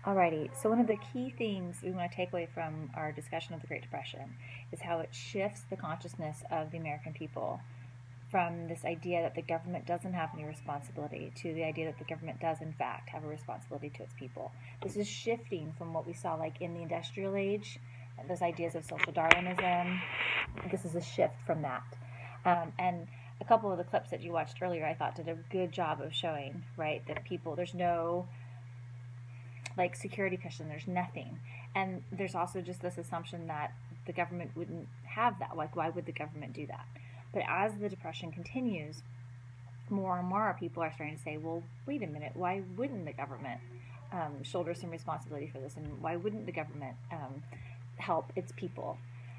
Alrighty, so one of the key things we want to take away from our discussion of the Great Depression is how it shifts the consciousness of the American people from this idea that the government doesn't have any responsibility to the idea that the government does in fact have a responsibility to its people. This is shifting from what we saw like in the industrial age, those ideas of social Darwinism. This is a shift from that. And a couple of the clips that you watched earlier I thought did a good job of showing, right, that people, there's no like security cushion, there's nothing. And there's also just this assumption that the government wouldn't have that. Like, why would the government do that? But as the Depression continues, more and more people are starting to say, well, wait a minute, why wouldn't the government shoulder some responsibility for this? And why wouldn't the government help its people?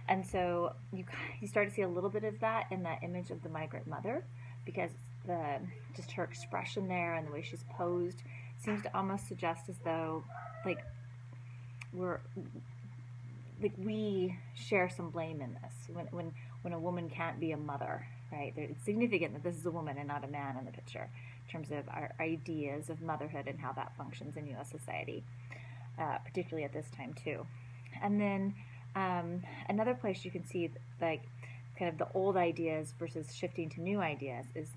And so you start to see a little bit of that in that image of the migrant mother, because just her expression there and the way she's posed seems to almost suggest as though like we share some blame in this when a woman can't be a mother, right? It's significant that this is a woman and not a man in the picture in terms of our ideas of motherhood and how that functions in U.S. society, particularly at this time too. And then another place you can see like kind of the old ideas versus shifting to new ideas is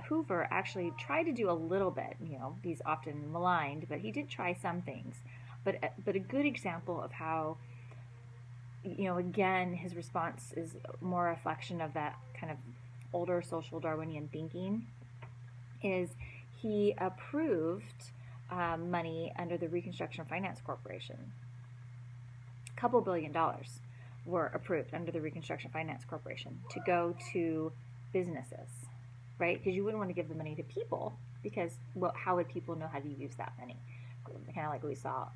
Hoover actually tried to do a little bit. He's often maligned, but he did try some things. But a good example of how, again, his response is more a reflection of that kind of older social Darwinian thinking, is he approved money under the Reconstruction Finance Corporation. A couple $1 billion were approved under the Reconstruction Finance Corporation to go to businesses, right? Because you wouldn't want to give the money to people because, well, how would people know how to use that money? Kind of like we saw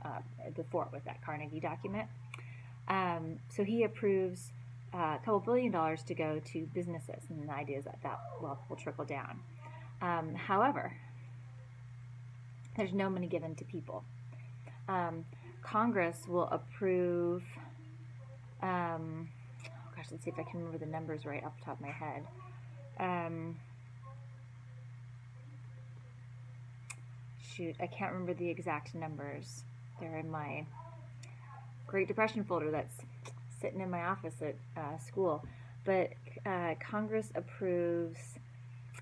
before with that Carnegie document. So he approves a couple $1 billion to go to businesses, and the idea is that wealth will trickle down. However, there's no money given to people. Congress will approve, let's see if I can remember the numbers right off the top of my head. I can't remember the exact numbers. They're in my Great Depression folder that's sitting in my office at school. But Congress approves,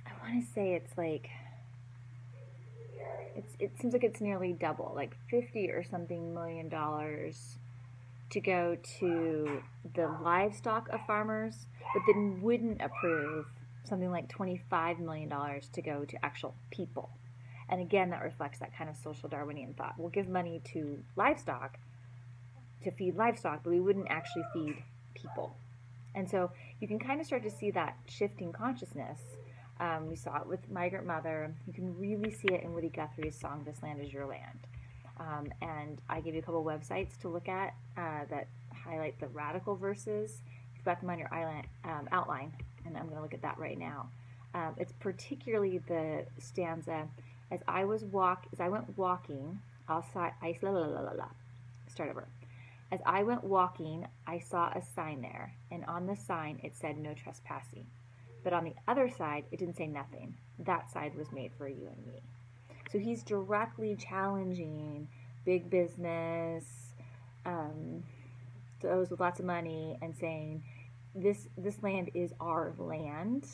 I want to say it's like, it seems like it's nearly double, like 50 or something million dollars to go to the livestock of farmers, but then wouldn't approve something like $25 million to go to actual people. And again, that reflects that kind of social Darwinian thought. We'll give money to livestock to feed livestock, but we wouldn't actually feed people. And so you can kind of start to see that shifting consciousness. We saw it with Migrant Mother. You can really see it in Woody Guthrie's song, This Land Is Your Land. And I gave you a couple websites to look at that highlight the radical verses. You've got them on your outline, and I'm going to look at that right now. It's particularly the stanza, as I went walking, start over. As I went walking, I saw a sign there, and on the sign it said no trespassing. But on the other side, it didn't say nothing. That side was made for you and me. So he's directly challenging big business, those with lots of money, and saying this land is our land,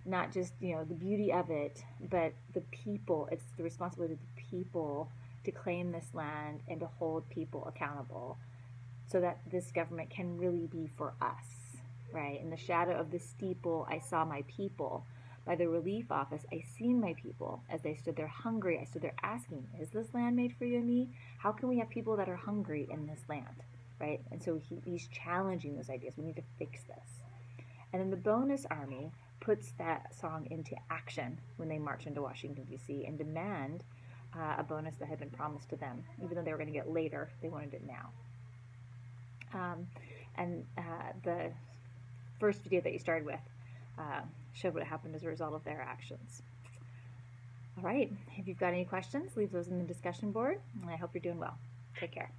not just the beauty of it, but the people. It's the responsibility of the people to claim this land and to hold people accountable, so that this government can really be for us, right? In the shadow of the steeple, I saw my people. By the relief office, I seen my people as they stood there hungry. I stood there asking, is this land made for you and me? How can we have people that are hungry in this land, right? And so he's challenging those ideas. We need to fix this. And then the Bonus Army puts that song into action when they march into Washington, D.C. and demand a bonus that had been promised to them. Even though they were going to get later, they wanted it now. The first video that you started with showed what happened as a result of their actions. All right, if you've got any questions, leave those in the discussion board, and I hope you're doing well. Take care.